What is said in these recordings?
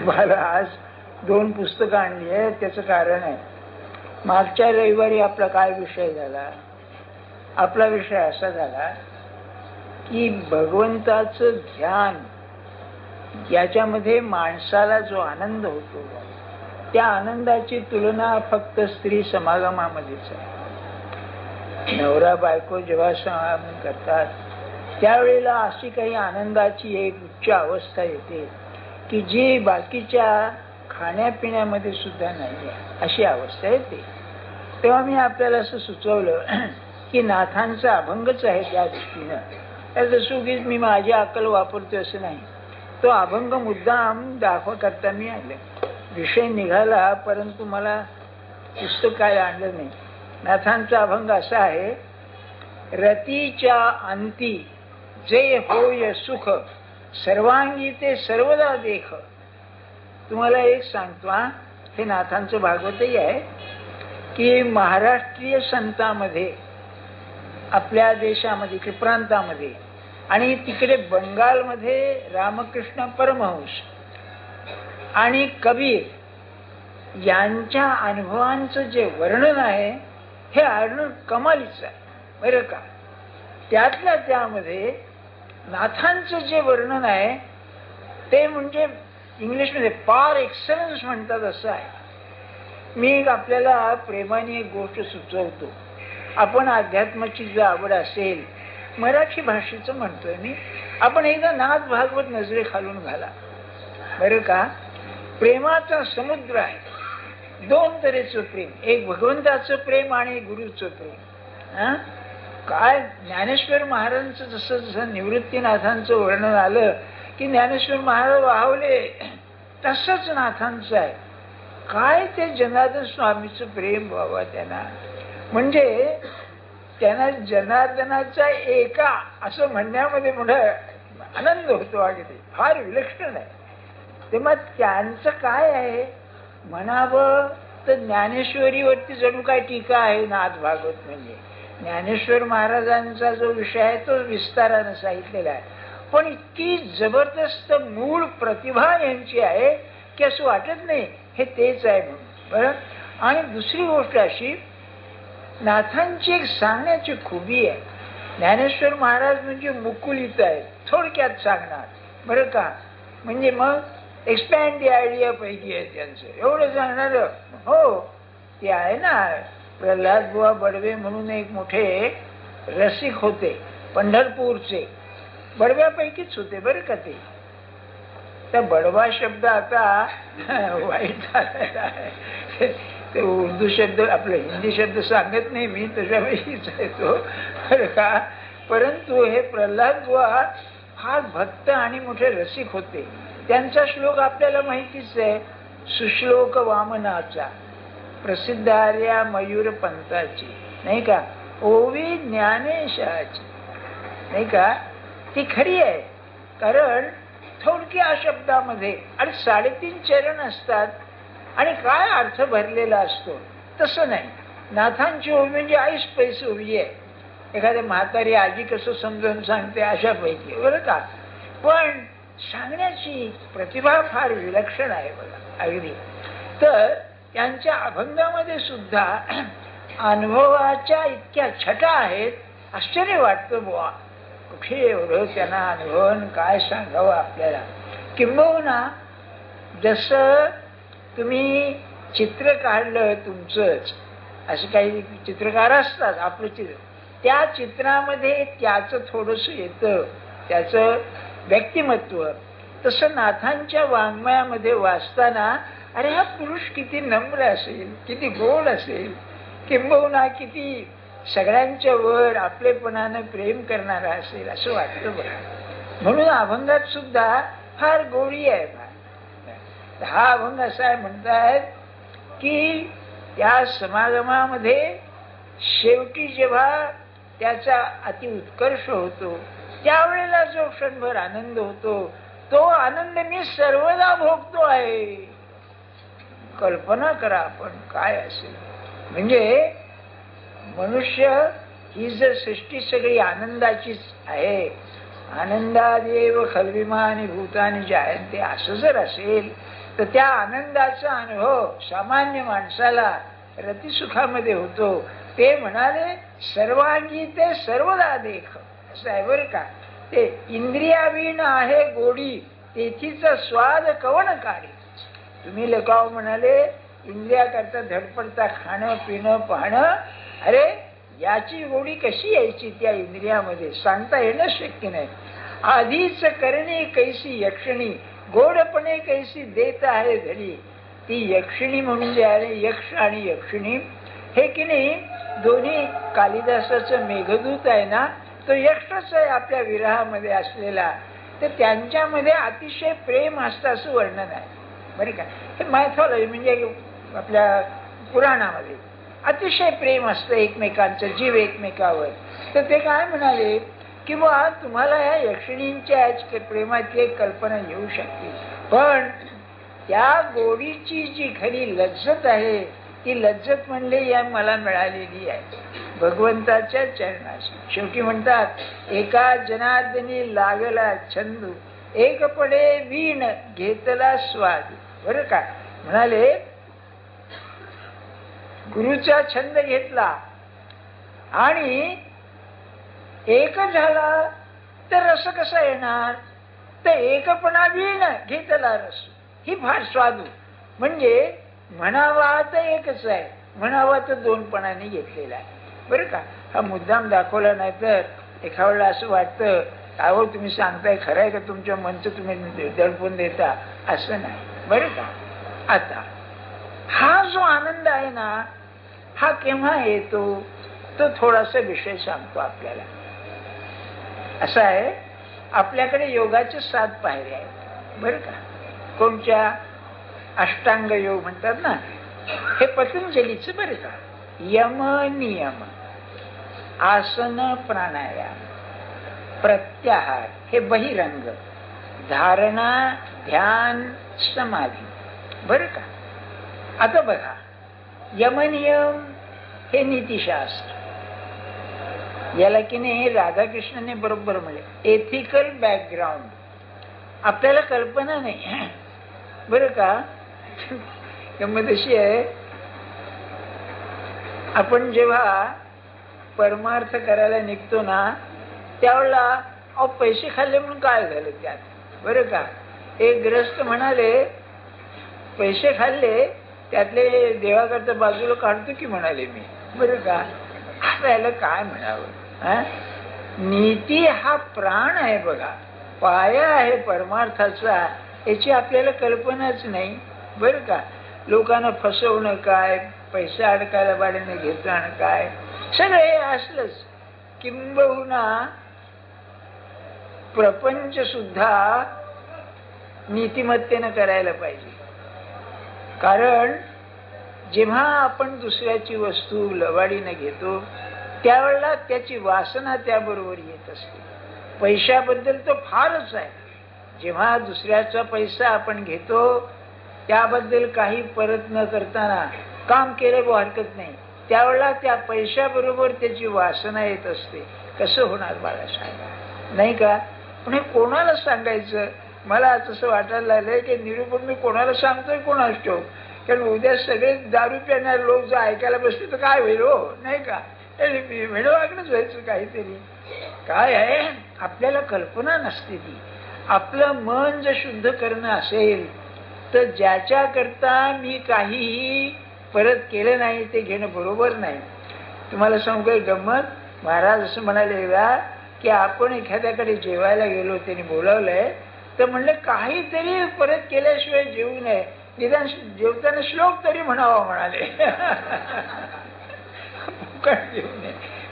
मला आज 2 पुस्तकं आणली आहे. त्याचं कारण आहे, मागच्या रविवारी आपला काय विषय झाला. आपला विषय असा झाला की भगवंताचं ध्यान याच्यामध्ये माणसाला जो आनंद होतो, त्या आनंदाची तुलना फक्त स्त्री समागमामध्येच आहे. नवरा बायको जेव्हा समागम करतात त्यावेळेला अशी काही आनंदाची एक उच्च अवस्था येते की जी बाकीच्या खाण्यापिण्यामध्ये सुद्धा नाही आहे, अशी अवस्था येते. तेव्हा मी आपल्याला असं सुचवलं की नाथांचा अभंगच आहे त्या दृष्टीनं. त्याचं सुगीच मी माझी अक्कल वापरतो असं नाही, तो अभंग मुद्दाम दाखवा करता मी आले. विषय निघाला परंतु मला पुस्तक काय आणलं नाही. नाथांचा अभंग असा आहे, रतीच्या अंती जे होय सुख सर्वांगी ते सर्वदा देख. तुम्हाला एक सांगतो, हे नाथांचं भागवतही आहे की महाराष्ट्रीय संतांमध्ये आपल्या देशामध्ये इकडे प्रांतामध्ये आणि तिकडे बंगालमध्ये रामकृष्ण परमहंस आणि कबीर यांच्या अनुभवांचं जे वर्णन आहे हे वर्णन कमालीचं आहे बरं का. त्यातल्या त्यामध्ये नाथांचं जे वर्णन आहे ते म्हणजे इंग्लिशमध्ये पार एक्सलन्स म्हणतात असं आहे. मी आपल्याला प्रेमाने एक गोष्ट सुचवतो. आपण अध्यात्माची जर आवड असेल, मराठी भाषेचं म्हणतोय मी, आपण एकदा नाथ भागवत नजरे खालून घाला बरं का. प्रेमाचा समुद्र आहे. 2 तऱ्हेचं प्रेम, एक भगवंताचं प्रेम आणि गुरुचं प्रेम. काय ज्ञानेश्वर महाराजांचं जसं जसं निवृत्तीनाथांचं वर्णन आलं की ज्ञानेश्वर महाराज वाहवले, तसंच नाथांचं आहे. काय ते जनार्दन स्वामीचं प्रेम व्हावं त्यांना, म्हणजे त्यांना जनार्दनाचा एका असं म्हणण्यामध्ये मोठा आनंद होतो. अगदी फार विलक्षण आहे. तेव्हा त्यांचं काय आहे म्हणावं तर ज्ञानेश्वरीवरती जणू काय टीका आहे नाथ भागवत. म्हणजे ज्ञानेश्वर महाराजांचा जो विषय आहे तो विस्ताराने सांगितलेला आहे, पण इतकी जबरदस्त मूळ प्रतिभा यांची आहे की असं वाटत नाही हे तेच आहे म्हणून बरं. आणि दुसरी गोष्ट अशी, नाथांची एक सांगण्याची खूबी आहे. ज्ञानेश्वर महाराज म्हणजे मुकुलित आहे, थोडक्यात सांगणार बरं का. म्हणजे मग एक्सपॅन्ड दी आयडिया पैकी आहे त्यांचं, एवढं सांगणार. हो ते आहे ना, प्रल्हाद बुवा बडवे म्हणून एक मोठे रसिक होते, पंढरपूरचे बडव्यापैकीच होते बरं का ते. त्या बडवा शब्द आता वाईट झालेला आहे. ते उर्दू शब्द आपला हिंदी शब्द सांगत नाही मी, त्याच्यापैकीच आहे तो बरं का. परंतु हे प्रल्हाद बुवा फार भक्त आणि मोठे रसिक होते. त्यांचा श्लोक आपल्याला माहितीच आहे, सुश्लोक वामनाचा, प्रसिद्ध आर्या मयूर पंथाची नाही का, ओवी ज्ञानेशाची नाही का. ती खरी आहे, कारण थोडक्या शब्दामध्ये आणि 3.5 चरण असतात आणि काय अर्थ भरलेला असतो. तसं नाही. नाथांची ओवी म्हणजे 80 पैसे ओवी आहे. एखाद्या म्हातारी आजी कसं समजावून सांगते अशापैकी बरं का. पण सांगण्याची प्रतिभा फार विलक्षण आहे बघा अगदी. तर त्यांच्या अभंगामध्ये सुद्धा अनुभवाच्या इतक्या छटा आहेत, आश्चर्य वाटतं बुवा कुठे एवढं त्यांना अनुभव काय सांगावं आपल्याला. किंबहुना जसं तुम्ही चित्र काढलं तुमचंच, असं काही चित्रकार असतात आपलं चित्र, त्या चित्रामध्ये त्याचं थोडंसं येतं, त्याचं व्यक्तिमत्व. तसं नाथांच्या वाङ्मयामध्ये वाचताना अरे हा पुरुष किती नम्र असेल, किती गोड असेल, किंबहुना किती सगळ्यांच्या वर आपलेपणानं प्रेम करणारा असेल असं वाटतं बघा. म्हणून अभंगात सुद्धा फार गोडी आहे. हा अभंग असा आहे म्हणतात की त्या समागमामध्ये शेवटी जेव्हा त्याचा अति उत्कर्ष होतो त्यावेळेला जो क्षणभर आनंद होतो तो आनंद मी सर्वदा भोगतो आहे. कल्पना करा आपण काय असेल. म्हणजे मनुष्य ही जर सृष्टी सगळी आनंदाचीच आहे आनंदादेव खलविमानी भूतानी जायंते असं जर असेल तर त्या आनंदाचा अनुभव सामान्य माणसाला रतिसुखामध्ये होतो. ते म्हणाले सर्वांगी ते सर्वदा देख, असं आहे बरं का. ते इंद्रियावीण आहे गोडी तेथीचा स्वाद कवण काढी. तुम्ही लेखाव म्हणाले इंद्रिया करता धडपडता खाणं पिणं पाहणं, अरे याची गोडी कशी यायची त्या इंद्रियामध्ये सांगता येणं शक्य नाही. आधीच करणे कैसी यक्षिणी गोडपणे कैसी देत आहे धडी. ती यक्षिणी म्हणून जे आहे यक्ष आणि यक्षिणी हे की नाही दोन्ही कालिदासाचं मेघदूत आहे ना, तो यक्षच आहे आपल्या विरहामध्ये असलेला. तर त्यांच्यामध्ये अतिशय प्रेम असतं असं वर्णन आहे बरं का. हे मायथॉलॉजी म्हणजे आपल्या पुराणामध्ये अतिशय प्रेम असतं एकमेकांचं, जीव एकमेकावर. तर ते काय म्हणाले की बा तुम्हाला या यक्षिणींच्या प्रेमाची एक कल्पना येऊ शकते, पण त्या गोडीची जी खरी लज्जत आहे ती लज्जत म्हणले या मला मिळालेली आहे भगवंताच्या चरणाशी. शेवटी म्हणतात एका जनार्दनी लागला छंदू एक पडे वीण घेतला स्वाद. बरं का, म्हणाले गुरुचा छंद घेतला आणि एक झाला तर रस कसा येणार. तर एकपणा वीण घेतला रस ही फार स्वादू. म्हणजे म्हणावा तर एकच आहे, म्हणावा तर दोनपणाने घेतलेला आहे बरं का. हा मुद्दाम दाखवला नाही तर एका वेळेला असं वाटतं अहो तुम्ही सांगताय खरं आहे का, तुमच्या मनचं तुम्ही दडपून देता, असं नाही बरं का. आता हा जो आनंद आहे ना हा केव्हा येतो तो थोडासा विषय सांगतो आपल्याला. असं आहे आपल्याकडे योगाचे 7 पायऱ्या आहेत बरं का. कोणत्या? अष्टांग योग म्हणतात ना, हे पतंजलीचं बरं का. यम नियम, आसन प्राणायाम, प्रत्याहार हे बहिरंग, धारणा ध्यान समाधी बरं का. आता बघा यमनियम हे नीतिशास्त्र, याला की नाही राधाकृष्णाने बरोबर म्हणले एथिकल बॅकग्राऊंड. आपल्याला कल्पना नाही बरं का. गंमत अशी आहे आपण जेव्हा परमार्थ करायला निघतो ना त्यावेळेला अहो पैसे खाल्ले म्हणून काय झालं त्यात बरं का. एक ग्रस्त म्हणाले पैसे खाल्ले त्यातले देवाकरता बाजूला काढतो की म्हणाले मी बरं का. आपल्याला काय म्हणावं. नीती हा प्राण आहे बघा, पाया आहे परमार्थाचा, याची आपल्याला कल्पनाच नाही बरं का. लोकांना फसवणं काय, पैसा अडकायला बाड्याने घेतलं काय, सगळं हे असलंच. किंबहुना प्रपंच सुद्धा नीतिमत्तेनं करायला पाहिजे. कारण जेव्हा आपण दुसऱ्याची वस्तू लवाडीने घेतो त्यावेळेला त्याची वासना त्याबरोबर येत असते. पैशाबद्दल तर फारच आहे. जेव्हा दुसऱ्याचा पैसा आपण घेतो त्याबद्दल काही परत न करताना काम केलं हरकत नाही, त्यावेळेला त्या पैशाबरोबर त्याची वासना येत असते. कसं होणार बाळासाहेब नाही का. पण हे कोणाला सांगायचं. मला तसं वाटायला लागलंय की निरूपण मी कोणाला सांगतोय कोणाच ठेव, कारण उद्या सगळे दारू पिणार लोक जर ऐकायला बसले तर काय होईल हो नाही का. वेळवाकडंच व्हायचं काहीतरी. काय आहे आपल्याला कल्पना नसते ती. आपलं मन जर शुद्ध करणं असेल तर ज्याच्या करता मी काहीही परत केलं नाही ते घेणं बरोबर नाही. तुम्हाला सांगू काही गंमत. महाराज असं म्हणाले की आपण एखाद्याकडे जेवायला गेलो, त्यांनी बोलावलंय तर म्हणलं काहीतरी परत केल्याशिवाय जेवू नये, निदान जेवताना श्लोक तरी म्हणावा म्हणाले.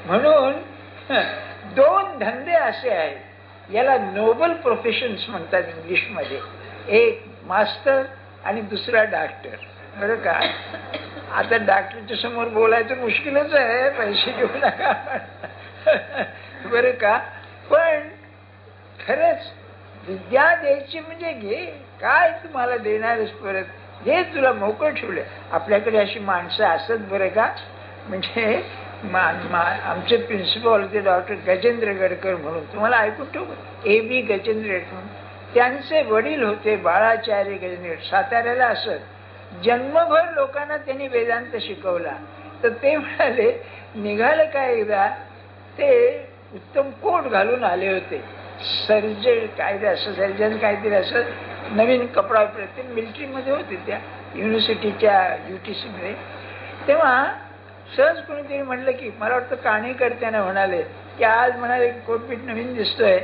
म्हणून 2 धंदे असे आहेत, याला नोबल प्रोफेशन्स म्हणतात इंग्लिशमध्ये. एक मास्टर आणि दुसरा डॉक्टर बरं का. आता डॉक्टरच्या समोर बोलायचं मुश्किलच आहे, पैसे घेऊ नका बरं का. पण खरंच विद्या द्यायची म्हणजे घे, काय तुम्हाला देणारच परत, हे तुला मोकळ ठेवले. आपल्याकडे अशी माणसं असत बरं का. म्हणजे आमचे प्रिन्सिपल होते डॉक्टर गजेंद्र गडकर म्हणून, तुम्हाला ऐकून ठेवू A.B. गजेंद्र म्हणून, त्यांचे वडील होते बाळाचार्य गजेंद्र, साताऱ्याला असत. जन्मभर लोकांना त्यांनी वेदांत शिकवला. तर ते म्हणाले, निघालं काय एकदा ते उत्तम कोट घालून आले होते, सर्जन कायदे असं, सर्जन काहीतरी असं नवीन कपडा, ते मिलिटरीमध्ये होते त्या युनिव्हर्सिटीच्या UTC मध्ये. तेव्हा सहज कोणीतरी म्हणलं की, मला वाटतं काणेकर त्यांना म्हणाले की आज म्हणाले कोटपीट नवीन दिसतोय,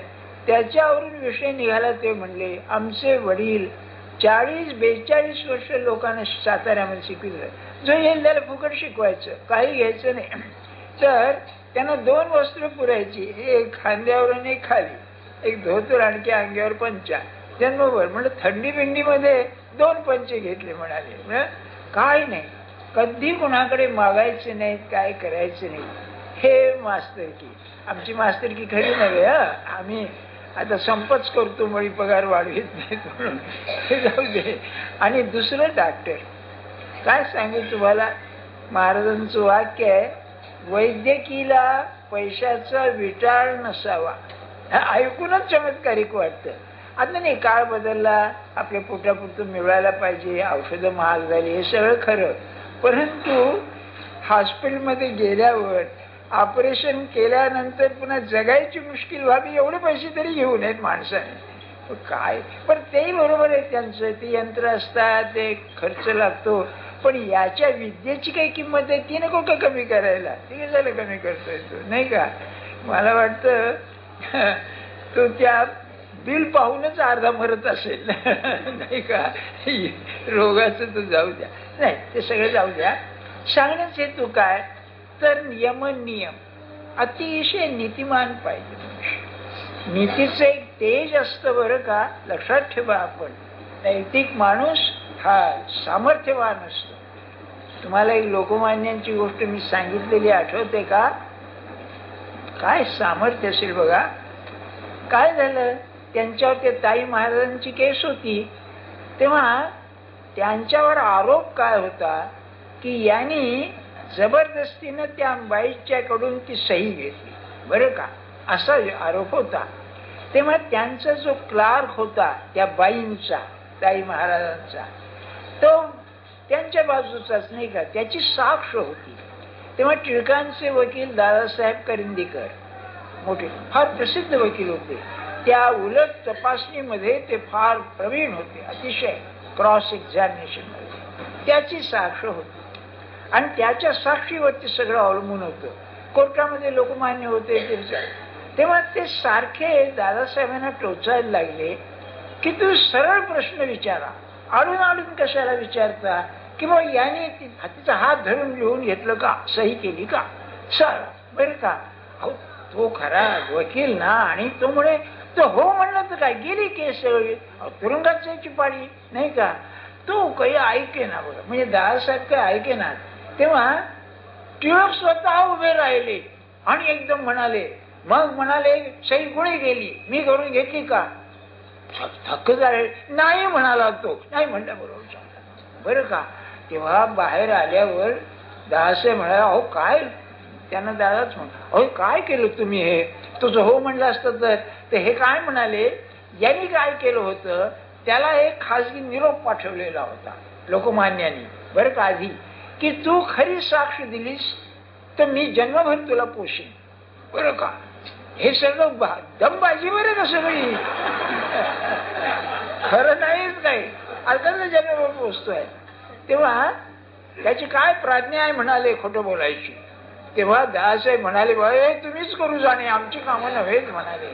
त्याच्यावरून विषय निघाला. ते म्हणले आमचे वडील 40-42 वर्ष लोकांना साताऱ्यामध्ये शिकविलं, जो येईल त्याला फुकट शिकवायचं, काही घ्यायचं नाही. तर त्यांना 2 वस्त्र पुरायची, एक खांद्यावर एक खाली, एक धोतर आणखी अंगावर पंचा. जन्मभर म्हणलं थंडी बिंडीमध्ये 2 पंचे घेतले. म्हणाले काय नाही, कधी कुणाकडे मागायचे नाहीत, काय करायचं नाही. हे मास्तरकी, आमची मास्तरकी खरी नव्हे. आम्ही आता संपच करतो, मुळी पगार वाढवित नाहीत म्हणून, हे जाऊ दे. आणि दुसरं डॉक्टर, काय सांगू तुम्हाला, महाराजांचं वाक्य आहे, वैद्यकीला पैशाचा विटाळ नसावा. ऐकूनच चमत्कारिक वाटतं. आता नाही, काळ बदलला, आपल्या पोटापुरतं मिळवायला पाहिजे, औषधं महाग झाली, हे सगळं खरं. परंतु हॉस्पिटलमध्ये गेल्यावर ऑपरेशन केल्यानंतर पुन्हा जगायची मुश्किल व्हावी, एवढे पैसे तरी घेऊ नयेत माणसाने. काय पण तेही बरोबर आहे त्यांचं, ते यंत्र असतात, ते खर्च लागतो. पण याच्या विद्येची काही किंमत आहे, ती नको का कमी करायला? ती कशाला कमी करतोय तो, नाही का? मला वाटतं तो त्या बिल पाहूनच अर्धा मरत असेल, नाही का? रोगाचं तर जाऊ द्या, नाही ते सगळं जाऊ द्या. सांगण्याच हेतू काय, तर नियम अतिशय नीतिमान पाहिजे. नीतीचं एक तेज असतं बरं का, लक्षात ठेवा. आपण नैतिक माणूस हा सामर्थ्यवान असतो. तुम्हाला एक लोकमान्यांची गोष्ट मी सांगितलेली आठवते का? काय सामर्थ्य असेल बघा. काय झालं, त्यांच्यावर ते ताई महाराजांची केस होती. तेव्हा त्यांच्यावर आरोप काय होता की यांनी जबरदस्तीनं त्या बाईच्याकडून ती सही घेतली, बरं का, असा आरोप होता. तेव्हा त्यांचा जो क्लार्क होता त्या बाईंचा, ताई महाराजांचा, तो त्यांच्या बाजूचाच, नाही का, त्याची साक्ष होती. तेव्हा टिळकांचे वकील दादासाहेब करंदीकर मोठे फार प्रसिद्ध वकील होते. त्या उलट तपासणीमध्ये ते फार प्रवीण होते, अतिशय क्रॉस एक्झामिनेशन मध्ये त्याची साक्ष होती. आणि त्याच्या साक्षीवरती सगळं अवलंबून होतं. कोर्टामध्ये लोकमान्य होते तेव्हा ते सारखे दादासाहेबांना टोचायला लागले की तू सरळ प्रश्न विचारा, आडून आडून कशाला विचारता, की मग याने तिचा हात धरून लिहून घेतलं का, सही केली का, सर बरं का. अहो तो खरा वकील ना, आणि तो म्हणे तो हो म्हणलं तर काय, गेली केस सगळी, तुरुंगात जायची पाडी, नाही का. तो काही ऐके ना बरं, म्हणजे दादासाहेब काही ऐके ना. तेव्हा टिळक स्वतः उभे राहिले आणि एकदम म्हणाले, मग म्हणाले सही गुणी गेली, मी करून घेतली का? थक्क झाले, नाही म्हणाला तो, नाही म्हणला बरोबर, बरं का. तेव्हा बाहेर आल्यावर दादासाहेब म्हणाला, अहो काय, त्यांना दादाच म्हणा, अहो काय केलं तुम्ही हे, तुझं हो म्हणलं असतं तर हे काय म्हणाले, यांनी काय केलं होतं, त्याला एक खासगी निरोप पाठवलेला होता लोकमान्यांनी, बरं का, आधी, की तू खरी साक्ष दिलीस तर मी जन्मभर तुला पोषीन, बरं का. हे सगळं दमबाजी बरं का, सगळी खरं नाहीच काही, अर्थात जन्मभर पोचतोय. तेव्हा त्याची काय प्राज्ञा आहे म्हणाले खोटं बोलायची. तेव्हा दादासाहेब म्हणाले, बाय तुम्हीच करू जाणे, आमची कामं नव्हेच म्हणाले.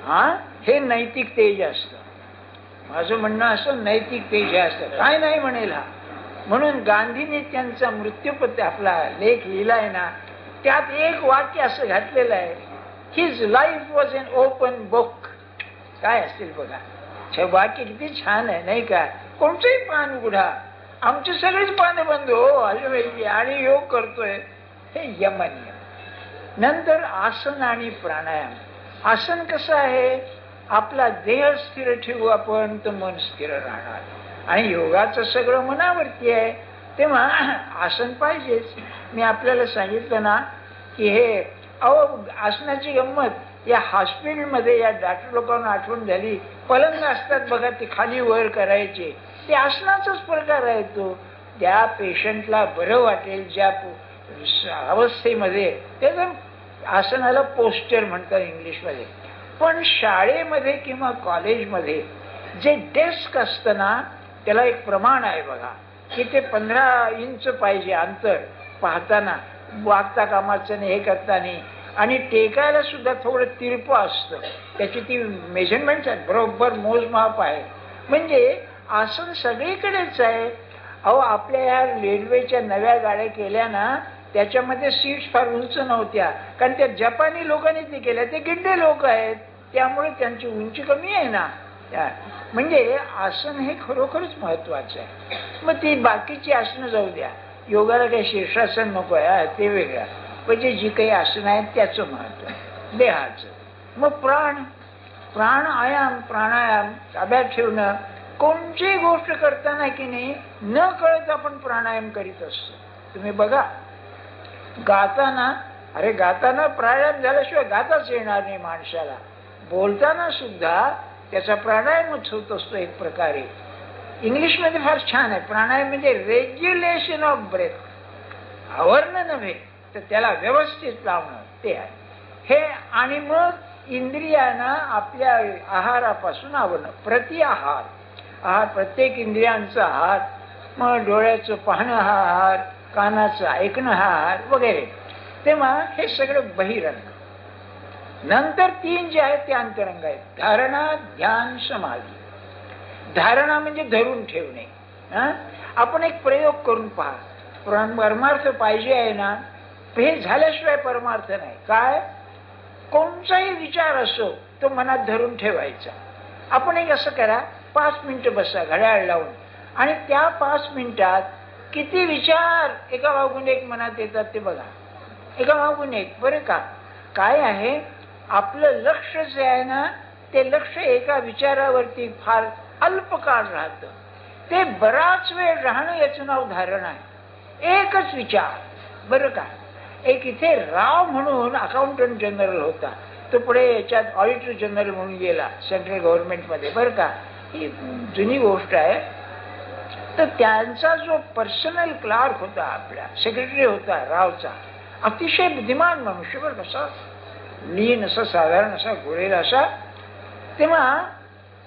हा, हे नैतिक तेज असतं. माझं म्हणणं असं, नैतिक तेज असतं, काय नाही म्हणेल हा. म्हणून गांधीने त्यांचा मृत्यूपत्र आपला लेख लिहिलाय ना, त्यात एक वाक्य असं घातलेलं आहे, his life was an open book. काय असेल बघा, हे वाक्य किती छान आहे, नाही का. कोणतंही पान उघडा, आमचे सगळेच पाने बंद हो, आणि योग करतोय, हे यमनियम. नंतर आसन आणि प्राणायाम. आसन कसं आहे, आपला देह स्थिर ठेवू आपण तर मन स्थिर राहणार, आणि योगाचं सगळं मनावरती आहे. तेव्हा आसन पाहिजेच. मी आपल्याला सांगितलं ना की हे आसनाची गंमत, या हॉस्पिटलमध्ये या डॉक्टर लोकांना आठवण झाली, पलंग असतात बघा, ते खाली वर करायचे, ते आसनाचाच प्रकार आहे तो. त्या पेशंटला बरं वाटेल ज्या अवस्थेमध्ये, त्याचं आसनाला पोस्चर म्हणतात इंग्लिशमध्ये. पण शाळेमध्ये किंवा कॉलेजमध्ये जे डेस्क असतं ना, त्याला एक प्रमाण आहे बघा, की ते 15 इंच पाहिजे अंतर, पाहताना वागता कामाचं नाही, हे करताना. आणि टेकायला सुद्धा थोडं तिरपं असतं, त्याची ती मेजरमेंट्स आहेत, बरोबर मोजमाप आहे. म्हणजे आसन सगळीकडेच आहे. अहो, आपल्या या रेल्वेच्या नव्या गाड्या केल्या ना, त्याच्यामध्ये सीट्स फार उंच नव्हत्या, कारण त्या जपानी लोकांनी ते केल्या, ते गिड्डे लोक आहेत, त्यामुळे त्यांची उंची कमी आहे ना. म्हणजे आसन हे खरोखरच महत्वाचं आहे. मग ती बाकीची आसनं जाऊ द्या, योगाला काही शीर्षासन नको आहे, ते वेगळं. म्हणजे जी काही आसनं आहेत त्याचं महत्व देहाचं. मग प्राणायाम ताब्यात ठेवणं. कोणतीही गोष्ट करताना की नाही, न कळत आपण प्राणायाम करीत असतो. तुम्ही बघा, गाताना प्राणायाम झाल्याशिवाय गाताच येणार नाही माणसाला. बोलताना सुद्धा त्याचा प्राणायामच होत असतो एक प्रकारे. इंग्लिशमध्ये फार छान आहे प्राणायाम, म्हणजे रेग्युलेशन ऑफ ब्रेथ. आवरणं नव्हे तर त्याला व्यवस्थित लावणं, ते आहे हे. आणि मग इंद्रियांना आपल्या आहारापासून आवरणं. प्रतिआहार, प्रत्येक इंद्रियांचा आहार. मग डोळ्याचं पाहणं हा आहार, कानाचं ऐकणं हा आहार वगैरे. तेव्हा हे सगळं बहिरंग. नंतर 3 जे आहेत ते अंतरंग आहेत: धारणा, ध्यान, समाधी. धारणा म्हणजे धरून ठेवणे. आपण एक प्रयोग करून पहा. परमार्थ पाहिजे आहे ना, हे झाल्याशिवाय परमार्थ नाही. काय? कोणताही विचार असो तो मनात धरून ठेवायचा. आपण एक असं करा, 5 मिनिटं बसा घड्याळ लावून, आणि त्या 5 मिनिटात किती विचार एका मागून एक मनात येतात ते बघा, एका मागून एक. बरं का, काय आहे, आपलं लक्ष जे आहे ना, ते लक्ष एका विचारावरती फार अल्प काळ राहतं. ते बराच वेळ राहणं याचं नाव धारण आहे. एकच विचार. बरं का, एक इथे राव म्हणून अकाउंटंट जनरल होता, तो पुढे याच्यात ऑडिटर जनरल म्हणून गेला सेंट्रल गव्हर्नमेंटमध्ये. बरं का, ही जुनी गोष्ट आहे. तर त्यांचा जो पर्सनल क्लार्क होता, आपला सेक्रेटरी होता रावचा, अतिशय बुद्धिमान मनुष्य. बरं, कसा लीन असा, साधारण असा, गोळेला असा. तेव्हा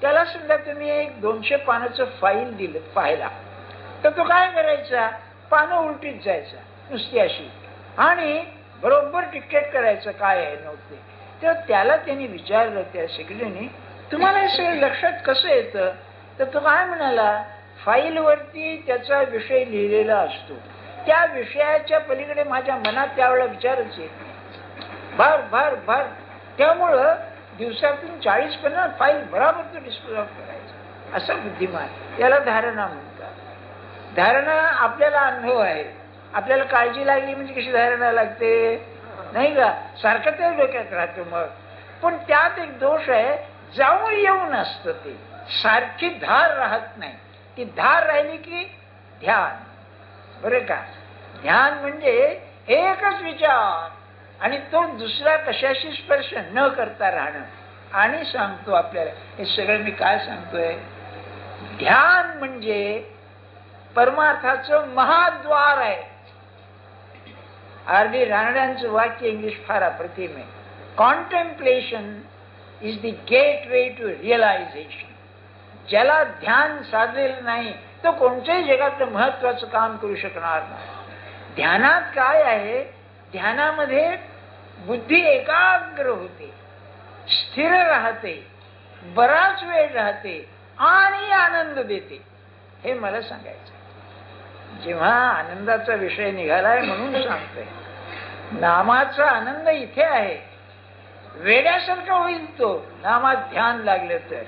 त्याला सुद्धा तुम्ही एक 200 पानाचं फाईल दिलं पाहायला, तर तो काय करायचा, पानं उलटीत जायचा नुसती अशी, आणि बरोबर डिक्टेट करायचं काय आहे नव्हते. तर त्याला त्यांनी विचारलं, त्या सेक्रेटरीने, तुम्हाला हे सगळं लक्षात कसं येतं? तर तो काय म्हणाला, फाईलवरती त्याचा विषय लिहिलेला असतो, त्या विषयाच्या पलीकडे माझ्या मनात त्यावेळेला विचारच येत भर भर भर. त्यामुळं दिवसातून 40-50 फाईल बराबर तो डिस्पोज ऑफ करायचा. असा बुद्धिमान. याला धारणा म्हणतात. धारणा आपल्याला अनुभव आहे. आपल्याला काळजी लागली म्हणजे कशी धारणा लागते, नाही का, सारखं ते डोक्यात राहतं. मग पण त्यात एक दोष आहे, जाऊन येऊन असतं, ते सारखी धार राहत नाही. ती धार राहिली की ध्यान. बरं का, ध्यान म्हणजे एकच विचार, आणि तो दुसरा कशाशी स्पर्श न करता राहणं. आणि सांगतो आपल्याला हे सगळं मी काय सांगतोय, ध्यान म्हणजे परमार्थाचं महाद्वार आहे. R.D. रानड्यांचं वाक्य इंग्लिश फार अप्रतिम आहे. Contemplation is the gateway to realisation. ज्याला ध्यान साधलेलं नाही तो कोणत्याही जगातलं महत्वाचं काम करू शकणार नाही. ध्यानात काय आहे, ध्यानामध्ये बुद्धी एकाग्र होते, स्थिर राहते, बराच वेळ राहते आणि आनंद देते. हे मला सांगायचं. जेव्हा आनंदाचा विषय निघालाय म्हणून सांगतोय, नामाचा आनंद इथे आहे. वेड्यासारखं होईल तो नामात ध्यान लागलं तर.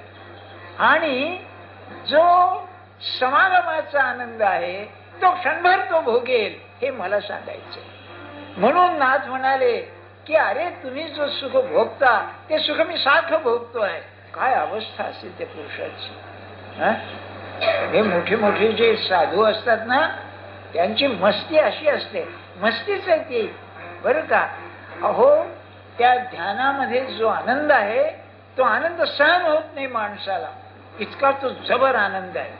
आणि जो समागमाचा आनंद आहे तो क्षणभर तो भोगेल, हे मला सांगायचं. म्हणून नाथ म्हणाले की अरे तुम्ही जो सुख भोगता ते सुख मी सारखं भोगतोय. काय अवस्था असेल त्या पुरुषाची. हे मोठे मोठे जे साधू असतात ना, त्यांची मस्ती अशी असते, मस्तीच आहे ती. बरं का, अहो त्या ध्यानामध्ये जो आनंद आहे तो आनंद सहन होत नाही माणसाला, इतका तो जबर आनंद आहे.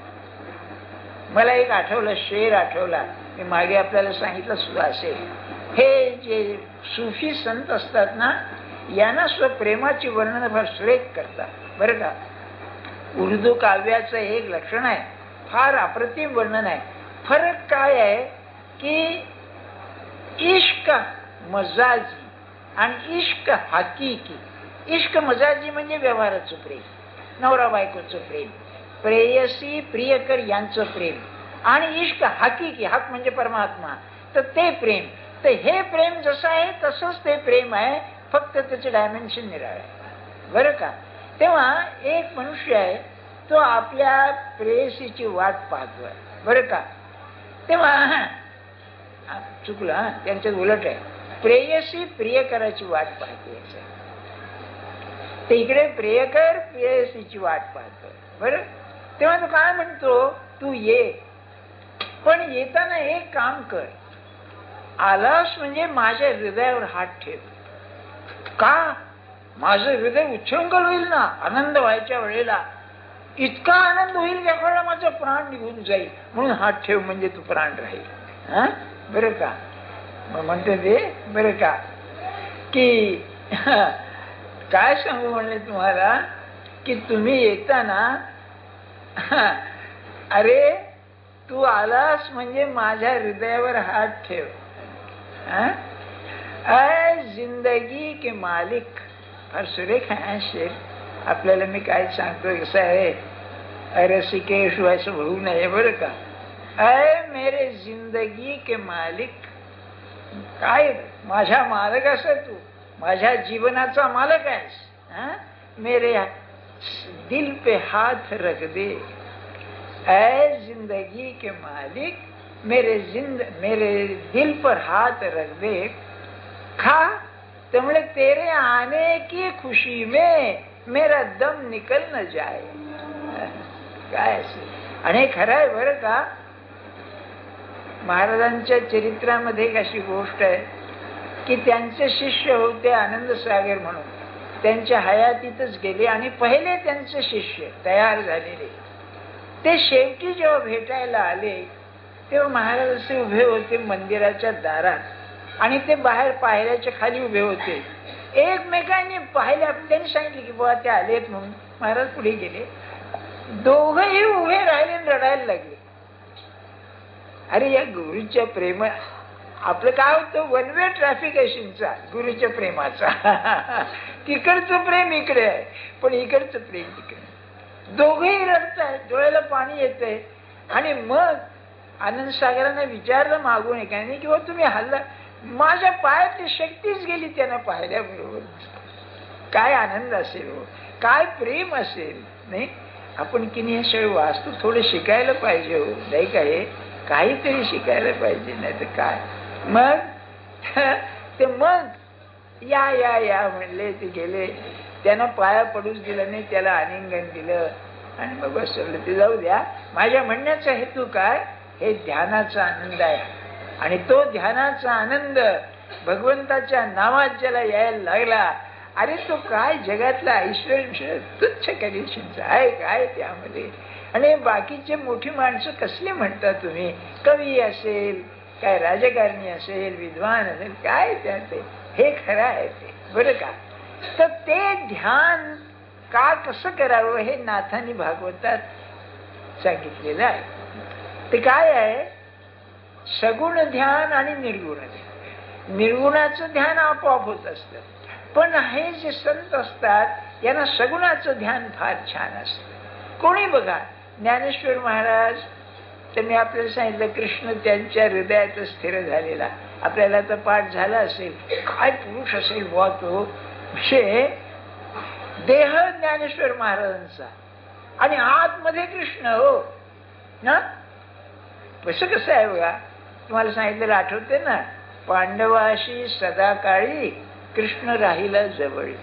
मला एक आठवलं, शेर आठवला, मी मागे आपल्याला सांगितलं सुद्धा असेल. हे जे सुफी संत असतात ना, यांना स्वप्रेमाची वर्णन फार सुरेख करतात बरं का. उर्दू काव्याचं एक लक्षण आहे, फार अप्रतिम वर्णन आहे. फरक काय आहे की इश्क मजाजी आणि इश्क हकीकी. इश्क मजाजी म्हणजे व्यवहाराचं प्रेम, नवरा बायकोचं प्रेम, प्रेयसी प्रियकर यांचं प्रेम. आणि इश्क हकीकी, हक म्हणजे परमात्मा, तर ते प्रेम. तर हे प्रेम जसं आहे तसंच ते प्रेम आहे, फक्त त्याचे डायमेन्शन निराळे आहे बरं का. तेव्हा एक मनुष्य आहे, तो आपल्या प्रेयसीची वाट पाहतोय बरं का. तेव्हा चुकलं, त्यांच्यात उलट आहे. प्रेयसी प्रियकराची वाट पाहते, ते इकडे प्रियकर प्रेयसीची वाट पाहतोय बरं. तेव्हा तो काय म्हणतो, तू ये, पण येताना एक काम कर, आलास म्हणजे माझ्या हृदयावर हात ठेव. का? माझं हृदय उच्छृंखल होईल ना आनंद व्हायच्या वेळेला, इतका आनंद होईल की वेळेला माझा प्राण निघून जाईल, म्हणून हात ठेव म्हणजे तू प्राण राहील. हा बरं का. मग म्हणते ते बरं का की काय सांगू म्हणले तुम्हाला की तुम्ही येताना अरे तू आलास म्हणजे माझ्या हृदयावर हात ठेव. जिंदगी के मालिक, फार सुरेख आहे शेर. आपल्याला मी काय सांगतो कसं आहे, रसिकेश असं होऊ नये बरं का. मेरे जिंदगी के मालिक, काय माझ्या मालक असं तू, माझ्या जीवनाचा मालक आहेस. मेरे दिल पे हात रख दे, ऐ जिंदगी के मालिक, मेरे दिल पर हाथ रख दे. खा तुमने तेरे आने की खुशी में मेरा दम निकल न जाए. काय असेल. आणि खरं आहे बरं का. महाराजांच्या चरित्रामध्ये एक अशी गोष्ट आहे की त्यांचे शिष्य होते आनंद सागर म्हणून, त्यांच्या हयातीतच गेले आणि पहिले त्यांचे शिष्य तयार झालेले ते शेवटी जेव्हा भेटायला आले तेव्हा महाराज असे उभे होते मंदिराच्या दारात आणि ते बाहेर पायऱ्याच्या खाली उभे होते. एकमेकांनी पाहिल्या, त्यांनी सांगितले की बाबा ते आलेत म्हणून. महाराज पुढे गेले, दोघंही उभे राहिले आणि रडायला लागले. अरे या गुरुच्या प्रेम, आपलं काय होतं वन वे ट्रॅफिक आहे शिंचा गुरुच्या प्रेमाचा. तिकडचं प्रेम इकडे आहे पण इकडचं प्रेम तिकडे. दोघेही रडतायत, डोळ्याला पाणी येतंय. आणि मग आनंद सागरांना विचारलं मागून एकाने की तुम्ही हल्ला, माझ्या पायातली शक्तीच गेली त्यांना पाहिल्याबरोबर. काय आनंद असेल हो, काय प्रेम असेल. नाही आपण की नाही हे सगळं वास्तू थोडं शिकायला पाहिजे हो, नाही काय काहीतरी शिकायला पाहिजे, नाही तर काय. मग ते मग या या या म्हणले, ते गेले, त्यांना पाया पडूच दिलं नाही, त्याला आलिंगन दिलं आणि मग बसवलं. ते जाऊ द्या. माझ्या म्हणण्याचा हेतू काय, हे ध्यानाचा आनंद आहे. आणि तो ध्यानाचा आनंद भगवंताच्या नावात ज्याला यायला लागला, अरे तो काय जगातला ऐश्वर्य तुच्छ कंडिशनचा आहे काय त्यामध्ये. आणि बाकीचे मोठी माणसं कसली म्हणता तुम्ही, कवी असेल काय, राजकारणी असेल, विद्वान असेल, काय त्यात हे खरं आहे ते बरं का. तर ते ध्यान का कसं करावं हे नाथांनी भागवतात सांगितलेलं आहे. ते काय आहे, सगुण ध्यान आणि निर्गुण ध्यान. निर्गुणाचं ध्यान आपोआप होत असतं, पण हे जे संत असतात यांना सगुणाचं ध्यान फार छान असतं. कोणी बघा, ज्ञानेश्वर महाराज, तर मी आपल्याला सांगितलं कृष्ण त्यांच्या हृदयात स्थिर झालेला. आपल्याला तर पाठ झाला असेल, काय पुरुष असेल बुवा तो. म्हणजे देह ज्ञानेश्वर महाराजांचा आणि आतमध्ये कृष्ण हो ना. कसं कसं आहे बघा, तुम्हाला सांगितलेलं आठवते ना, पांडवाशी सदा काळी कृष्ण राहिला जवळी,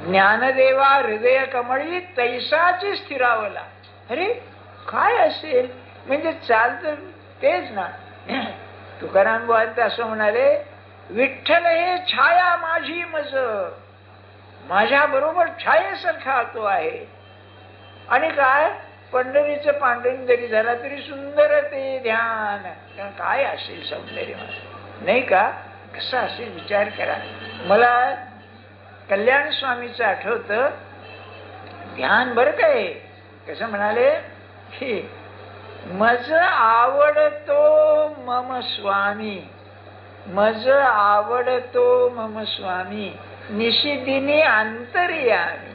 ज्ञानदेवा हृदय कमळी तैसाची स्थिरावला. अरे काय असेल, म्हणजे चालतं तेच ना. तुकाराम बुवा असं म्हणाले विठ्ठल हे छाया माझी मज, माझ्या बरोबर छायेसारखा तो आहे. आणि काय पंढरीचं पांढरी जरी झाला तरी सुंदर ते ध्यान. काय असेल सौंदर्य नाही का? कसं असेल विचार करा. मला कल्याण स्वामीचं आठवतं ध्यान. बरं काय कसं म्हणाले की मज आवडतो मम स्वामी, मज आवडतो मम स्वामी, निशिदिनी अंतर्यामी.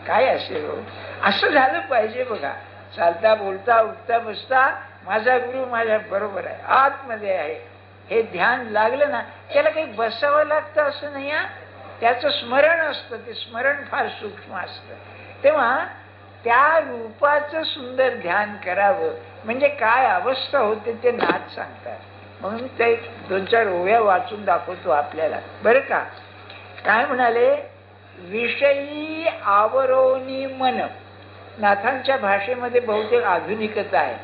काय असेल हो? असं झालं पाहिजे बघा. चालता बोलता उठता बसता माझा गुरु माझ्या बरोबर आहे, आतमध्ये आहे, हे ध्यान लागलं ना. त्याला काही बसावं लागतं असं नाही. त्याचं स्मरण असतं. ते स्मरण फार सूक्ष्म असतं. तेव्हा त्या रूपाचं सुंदर ध्यान करावं म्हणजे काय अवस्था होते ते नाथ सांगतात. म्हणून ते 2-4 ओव्या वाचून दाखवतो आपल्याला. बरं का? काय म्हणाले? विषयी आवरोनी मन. नाथांच्या भाषेमध्ये बहुतेक आधुनिकता आहे.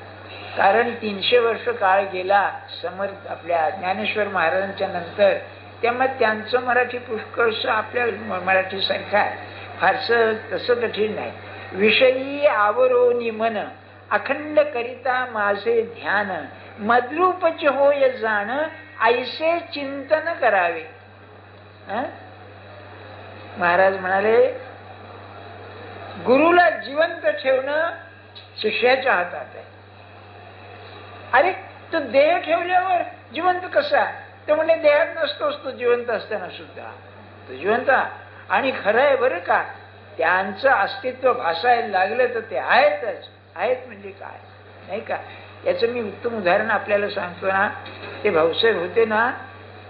कारण 300 वर्ष काळ गेला समर्थ आपल्या ज्ञानेश्वर महाराजांच्या नंतर. त्यामुळे त्यांचं मराठी पुष्कळसं आपल्या मराठीसारखं आहे. फारसं तसं कठीण नाही. विषयी आवरोनी मन, अखंड करिता माझे ध्यान, मद्रूपच होय जाण, ऐसे चिंतन करावे. महाराज म्हणाले गुरुला जिवंत ठेवणं शिष्याच्या हातात आहे. अरे तो देह ठेवल्यावर जिवंत कसा? तो म्हणजे देहात नसतोच तो जिवंत असताना सुद्धा तो जिवंत. आणि खरं आहे बरं का, त्यांचं अस्तित्व भासायला लागलं तर ते आहेतच. आहेत म्हणजे काय नाही का? याचं मी उत्तम उदाहरण आपल्याला सांगतो ना. ते भाऊसाहेब होते ना,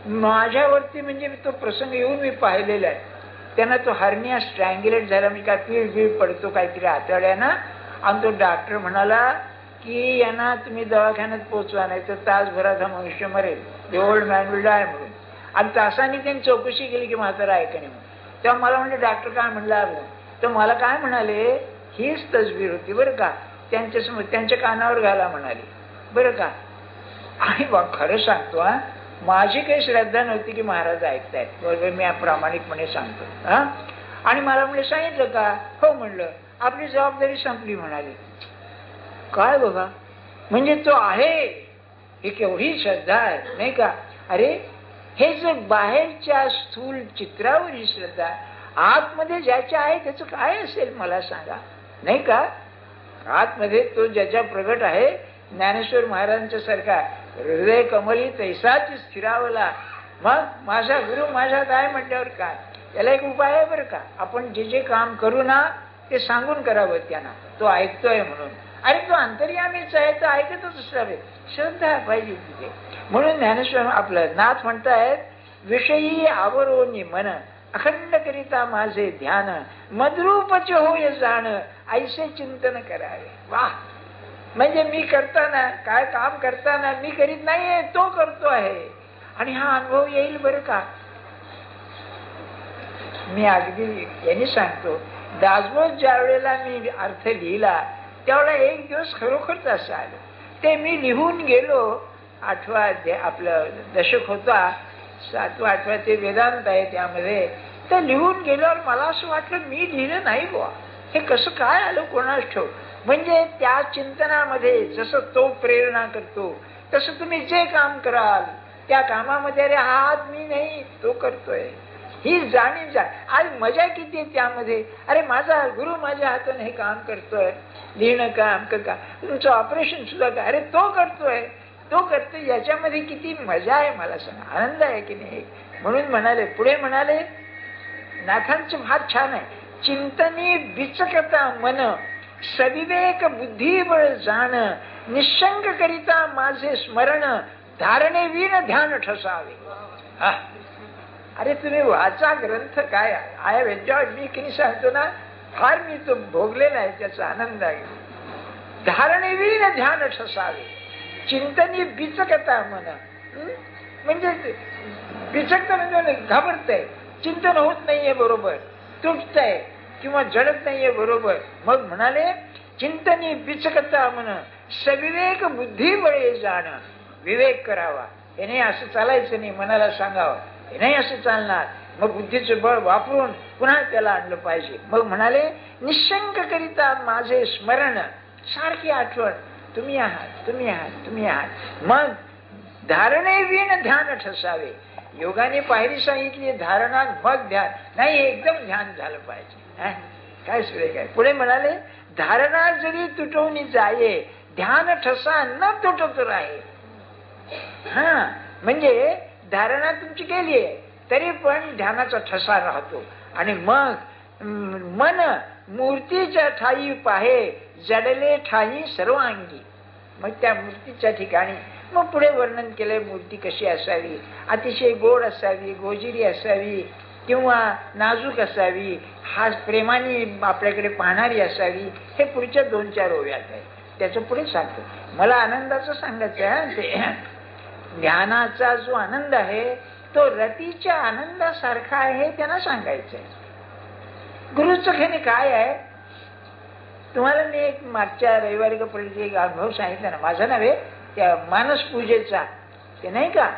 माझ्यावरती म्हणजे तो प्रसंग येऊन मी पाहिलेला आहे. त्यांना तो हर्निया स्ट्रँग्युलेट झाला. म्हणजे काय पीळ पडतो काहीतरी आतड्यानं. आणि तो डॉक्टर म्हणाला की यांना तुम्ही दवाखान्यात पोहोचवा, नाही तर तासभरात हा मनुष्य मरेल, द ओल्ड मॅन विल डाय म्हणून. आणि तासाने त्यांनी चौकशी केली की म्हातारा ऐका नाही म्हणून. तेव्हा मला म्हणजे डॉक्टर काय म्हणला, तर मला काय म्हणाले, हीच तसबीर होती बरं का, त्यांच्यासमोर त्यांच्या कानावर घाला म्हणाली बरं का. आणि खरं सांगतो माझी काही श्रद्धा नव्हती की महाराज ऐकतायत. बरोबर, मी प्रामाणिकपणे सांगतो. आणि मला म्हणजे सांगितलं का? हो म्हणलं. आपली जबाबदारी संपली म्हणाली. काय बघा, म्हणजे तो आहे ही केवढी श्रद्धा आहे नाही का? अरे हे जर बाहेरच्या स्थूल चित्रावर ही श्रद्धा, आतमध्ये ज्याच्या आहे त्याचं काय असेल मला सांगा नाही का? आतमध्ये तो ज्याच्या प्रगट आहे, ज्ञानेश्वर महाराजांच्या सारखा हृदय कमली तैसाच स्थिरावला. मग माझा गुरु माझ्यात आहे म्हटल्यावर काय? त्याला एक उपाय आहे बरं का. आपण जे जे काम करू ना ते सांगून करावं त्यांना, तो ऐकतोय म्हणून. आणि तो अंतर्यामीच आहे तर ऐकतच असावे, श्रद्धा पाहिजे तिथे. म्हणून ज्ञानेश्वर आपलं नाथ म्हणतायत विषयी आवरोनी मन, अखंड करिता माझे ध्यान, मद्रूपच होय जाण, ऐसे चिंतन करावे. वाह! म्हणजे मी करताना काय काम करताना मी करीत नाहीये, तो करतो आहे. आणि हा अनुभव येईल बरं का. मी अगदी यांनी सांगतो, दासबोध ज्या वेळेला मी अर्थ लिहिला त्यावेळेला एक दिवस खरोखरच असं आलं. ते मी लिहून गेलो. 8वा आपलं दशक होता, 7वा 8वा ते वेदांत आहे त्यामध्ये. तर लिहून गेल्यावर मला असं वाटलं मी लिहिलं नाही बुवा, हे कसं काय आलं कोणास ठाऊक. म्हणजे त्या चिंतनामध्ये जसं तो प्रेरणा करतो तसं तुम्ही जे काम कराल त्या कामामध्ये अरे हात मी नाही तो करतोय ही जाणीव जा. आज मजा किती आहे त्यामध्ये. अरे माझा गुरु माझ्या हाताने हे काम करतोय, लिहिणं काम का, तुमचं ऑपरेशन सुद्धा काय, अरे तो करतोय तो करतोय, याच्यामध्ये किती मजा आहे मला सांगा, आनंद आहे की नाही. म्हणून म्हणाले, पुढे म्हणाले नाथांचं फार छान आहे. चिंतनी विचकता मन, सविवेक बुद्धिबळ जाण, निशंक करिता माझे स्मरण, धारणे विण ध्यान ठसावे. अरे तुम्ही वाचा ग्रंथ. काय आय हॅव एन्जॉयड. मी किती सांगतो ना, फार मी तो भोगलेला आहे, त्याचा आनंद आहे. धारणे विण ध्यान ठसावे, चिंतनी बिचकता मन. म्हणजे बिचकता म्हणजे घाबरतय, चिंतन होत नाहीये बरोबर, तुटतंय किंवा जडत नाहीये बरोबर. मग म्हणाले चिंतनी बिचकता मन, सविवेक बुद्धी बळे जाण. विवेक करावा, हे नाही असं चालायचं नाही, मनाला सांगावं हे नाही असं चालणार. मग बुद्धीचं बळ वापरून पुन्हा त्याला आणलं पाहिजे. मग म्हणाले निशंक करिता माझे स्मरण, सारखी आठवण, तुम्ही आहात, तुम्ही आहात, तुम्ही आहात. मग धारणे विण ध्यान ठसावे. योगाने पायरी सांगितली धारणा मग ध्यान नाही, एकदम ध्यान झालं पाहिजे. काय सुरे काय पुढे म्हणाले धारणा जरी तुटवून जाये, ध्यान ठसा न तुटत राहे. हा म्हणजे धारणा तुमची केली आहे तरी पण ध्यानाचा ठसा राहतो. आणि मग मन मूर्तीच्या ठाई पाहे, जडले ठाई सर्वांगी. मग त्या मूर्तीच्या ठिकाणी मग पुढे वर्णन केलंय मूर्ती कशी असावी, अतिशय गोड असावी, गोजिरी असावी किंवा नाजूक असावी, हा प्रेमाने आपल्याकडे पाहणारी असावी. हे पुढच्या 2-4 ओव्यात आहे. त्याचं पुढे सांगतो. मला आनंदाचं सांगायचं आहे. ते ध्यानाचा जो आनंद आहे तो रतीच्या आनंदासारखा आहे, त्यांना सांगायचं आहे. गुरुचं घेणे काय आहे. तुम्हाला मी एक मागच्या रविवारी का पडली एक अनुभव सांगितला ना, माझा नव्हे, त्या मानस पूजेचा. ते नाही का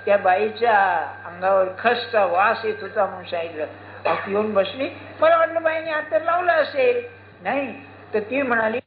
त्या बाईच्या अंगावर खसचा वास येत होता म्हणून सांगितलं. ती येऊन बसली. मला वाटलं बाईने हात तर लावला असेल. नाही तर ती म्हणाली